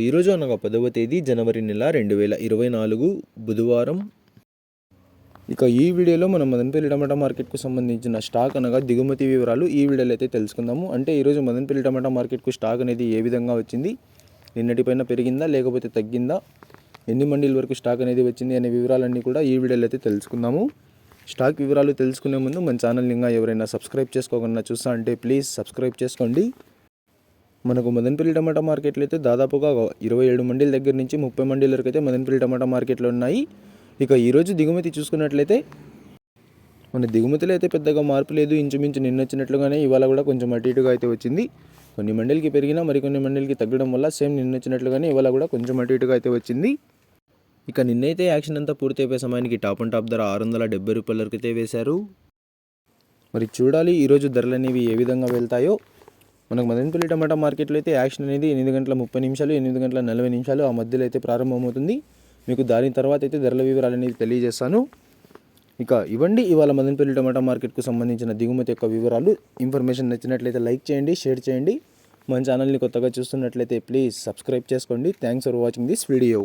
ఈరోజు అనగా 10వ తేదీ జనవరి నెల 2024 బుధవారం. ఈ వీడియోలో మనం మదనపల్లి టమాటా మార్కెట్కు సంబంధించిన స్టాక్ అనగా దిగుమతి వివరాలు ఈ వీడియోలో అయితే తెలుసుకుందాము. అంటే ఈరోజు మదనపల్లి టమాటా మార్కెట్కు స్టాక్ అనేది ఏ విధంగా వచ్చింది, నిన్నటిపైన పెరిగిందా లేకపోతే తగ్గిందా, ఎన్ని మండీల వరకు స్టాక్ అనేది వచ్చింది అనే వివరాలన్నీ కూడా ఈ వీడియోలో అయితే తెలుసుకుందాము. స్టాక్ వివరాలు తెలుసుకునే ముందు మన ఛానల్ ఇంకా ఎవరైనా సబ్స్క్రైబ్ చేసుకోకుండా చూస్తా అంటే ప్లీజ్ సబ్స్క్రైబ్ చేసుకోండి. మనకు మదనపల్లి టమాటా మార్కెట్లో అయితే దాదాపుగా 27 మండీల దగ్గర నుంచి 30 మండీల వరకు అయితే మదనపల్లి టమాటా మార్కెట్లో ఉన్నాయి. ఈరోజు దిగుమతి చూసుకున్నట్లయితే మన దిగుమతిలో అయితే పెద్దగా మార్పు లేదు. ఇంచుమించు నిన్న వచ్చినట్లుగానే ఇవాళ కూడా కొంచెం అటు ఇటుగా అయితే వచ్చింది. కొన్ని మండీలకి పెరిగినా మరికొన్ని మండీలకి తగ్గడం వల్ల సేమ్ నిన్న వచ్చినట్లుగానే ఇవాళ కూడా కొంచెం అటు ఇటుగా అయితే వచ్చింది. నిన్నైతే యాక్షన్ అంతా పూర్తి అయిపోయే సమయానికి టాప్ అండ్ టాప్ ధర 670 రూపాయల వరకు అయితే వేశారు. మరి చూడాలి ఈరోజు ధరలు అనేవి ఏ విధంగా వెళ్తాయో. మనకు మదనపల్లి టమాటా మార్కెట్లో అయితే యాక్షన్ అనేది 8:30 8:40 ఆ మధ్యలో అయితే ప్రారంభమవుతుంది. మీకు దాని తర్వాత అయితే ధరల వివరాలు అనేది తెలియజేస్తాను. ఇవ్వండి ఇవాళ మదనపల్లి టమాటా మార్కెట్కు సంబంధించిన దిగుమతి యొక్క వివరాలు. ఇన్ఫర్మేషన్ నచ్చినట్లయితే లైక్ చేయండి, షేర్ చేయండి. మన ఛానల్ని కొత్తగా చూస్తున్నట్లయితే ప్లీజ్ సబ్స్క్రైబ్ చేసుకోండి. Thanks for watching this video.